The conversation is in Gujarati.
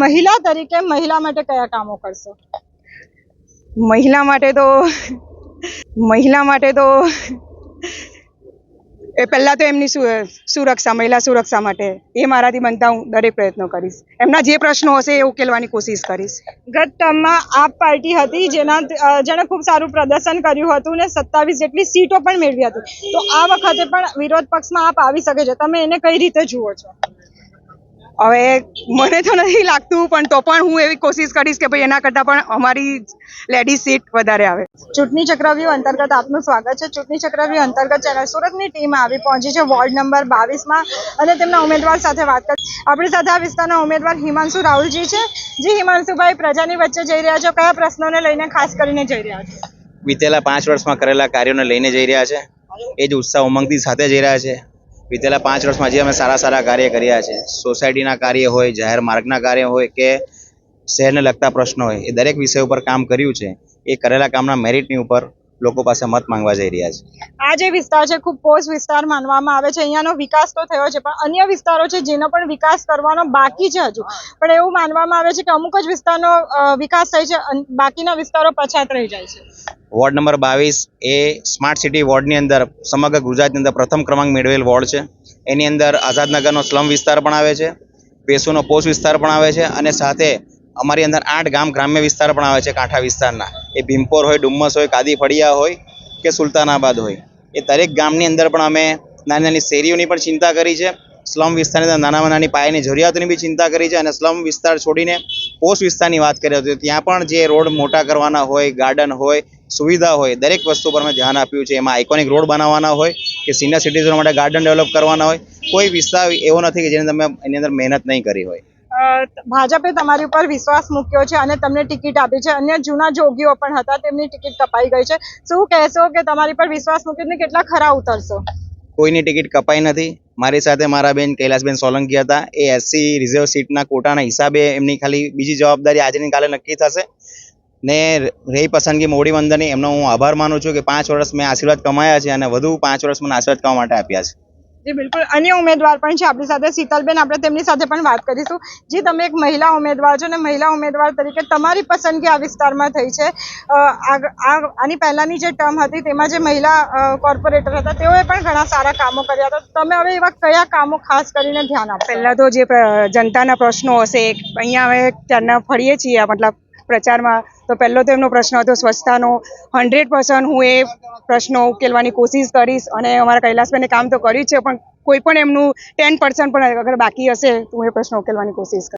મહિલા તરીકે મહિલા માટે કયા કામો કરશો? મહિલા માટે તો એ પહેલા તો એમની સુરક્ષા, મહિલા સુરક્ષા માટે એ મારાથી બનતા હું દરેક પ્રયત્નો કરીશ. એમના જે પ્રશ્નો હશે એ ઉકેલવાની કોશિશ કરીશ. ગત ટર્મમાં આપ પાર્ટી હતી જેણે ખૂબ સારું પ્રદર્શન કર્યું હતું ને 27 જેટલી સીટો પણ મેળવી હતી. તો આ વખતે પણ વિરોધ પક્ષમાં આપ આવી શકે છે. તમે એને કઈ રીતે જુઓ છો? હવે મને તો નથી લાગતું, પણ તો પણ હું એવી કોશિશ કરીશ કે ભાઈ એના કરતાં પણ અમારી લેડીઝ સીટ વધારે આવે. ચૂંટણી ચક્રવ્યૂહ અંતર્ગત આપનું સ્વાગત છે. ચૂંટણી ચક્રવ્યૂહ અંતર્ગત સુરતની ટીમ આવી પહોંચી છે વોર્ડ નંબર 22માં અને તેમના ઉમેદવાર સાથે વાત કરી. આપણી સાથે આ વિસ્તારના ઉમેદવાર હિમાંશુ રાહુલજી છે. જી હિમાંશુભાઈ, પ્રજાની વચ્ચે જઈ રહ્યા છો, કયા પ્રશ્નોને લઈને ખાસ કરીને જઈ રહ્યા છો? વિતેલા 5 વર્ષમાં કરેલા કાર્યોને લઈને જઈ રહ્યા છે. એ જ ઉત્સાહ ઉમંગથી સાથે જઈ રહ્યા છે. વિતેલા 5 વર્ષમાં જે અમે સારા કાર્ય કર્યા છે, સોસાયટીના કાર્ય હોય, જાહેર માર્ગના કાર્ય હોય કે શહેરને લગતા પ્રશ્નો હોય, એ દરેક વિષય ઉપર કામ કર્યું છે. એ કરેલા કામના મેરિટની ઉપર લોકો પાસે મત માંગવા જઈ રહ્યા છે. આ જે વિસ્તાર છે ખૂબ પોષ વિસ્તાર માનવામાં આવે છે. અહીંયાનો વિકાસ તો થયો છે, પણ અન્ય વિસ્તારો છે જેનો પણ વિકાસ કરવાનો બાકી છે હજુ. પણ એવું માનવામાં આવે છે કે અમુક જ વિસ્તારનો વિકાસ થાય છે, બાકીના વિસ્તારો પછાત રહી જાય છે. વોર્ડ નંબર 22 એ સ્માર્ટ સિટી વોર્ડની અંદર સમગ્ર ગુજરાતની અંદર પ્રથમ ક્રમાંક મેળવેલ વોર્ડ છે. એની અંદર આઝાદનગરનો સ્લમ વિસ્તાર પણ આવે છે, પેશુનો પોષ વિસ્તાર પણ આવે છે, અને સાથે અમારી અંદર 8 ગામ ગ્રામ્ય વિસ્તાર પણ આવે છે કાંઠા વિસ્તારના. એ ભીમપોર હોય, ડુમ્મસ હોય, કાદી ફળિયા હોય કે સુલતાનાબાદ હોય, એ દરેક ગામની અંદર પણ અમે નાની શેરીઓની પણ ચિંતા કરી છે. સ્લમ વિસ્તારની અંદર નાની પાયાની જરૂરિયાતોની બી ચિંતા કરી છે. અને સ્લમ વિસ્તાર છોડીને પોષ વિસ્તારની વાત કરી હતી, ત્યાં પણ જે રોડ મોટા કરવાના હોય, ગાર્ડન હોય, સુવિધા હોય, દરેક વસ્તુ પર અમે ધ્યાન આપ્યું છે. એમાં આઇકોનિક રોડ બનાવવાના હોય કે સિનિયર સિટીઝનો માટે ગાર્ડન ડેવલપ કરવાના હોય, કોઈ વિસ્તાર એવો નથી કે જેને તમે એની અંદર મહેનત નહીં કરી હોય. ભાજપે તમારી ઉપર વિશ્વાસ મૂક્યો છે અને તમને ટિકિટ આપી છે. અન્ય જૂના જોગીઓ પણ હતા, તેમની ટિકિટ કપાઈ ગઈ છે. શું કહેશો કે તમારી પર વિશ્વાસ મૂકીને કેટલા ખરા ઉતરશો? કોઈની ટિકિટ કપાઈ નથી. મારી સાથે મારા બેન કૈલાસબેન સોલંકી હતા. એ SC રિઝર્વ સીટના કોટાના હિસાબે એમની ખાલી બીજી જવાબદારી આજની કાલે નક્કી થશે. ને રહી પસંદગી મોડી વંદની, એમનો હું આભાર માનું છું કે 5 વર્ષ મેં આશીર્વાદ કમાયા છે અને વધુ 5 વર્ષ મને આશીર્વાદ કમાવા માટે આપ્યા છે. જી બિલકુલ. અન્ય ઉમેદવાર પણ છે આપણી સાથે, શીતલબેન, આપણે તેમની સાથે પણ વાત કરીશું. જી, તમે એક મહિલા ઉમેદવાર છો અને મહિલા ઉમેદવાર તરીકે તમારી પસંદગી આ વિસ્તારમાં થઈ છે. આની પહેલાની જે ટર્મ હતી તેમાં જે મહિલા કોર્પોરેટર હતા તેઓએ પણ ઘણા સારા કામો કર્યા હતા. તમે હવે એવા કયા કામો ખાસ કરીને ધ્યાન આપો? પહેલાં તો જે જનતાના પ્રશ્નો હશે, અહીંયા અમે ત્યારના ફરીએ છીએ મતલબ પ્રચારમાં, તો પહેલો તો એમનો પ્રશ્ન હતો સ્વચ્છતાનો. 100% હું એ પ્રશ્નો ઉકેલવાની કોશિશ કરીશ. અને અમારા કૈલાસબેને કામ તો કર્યું છે, પણ કોઈ પણ એમનું 10% પણ અગર બાકી હશે તો હું એ પ્રશ્નો ઉકેલવાની કોશિશ કરીશ.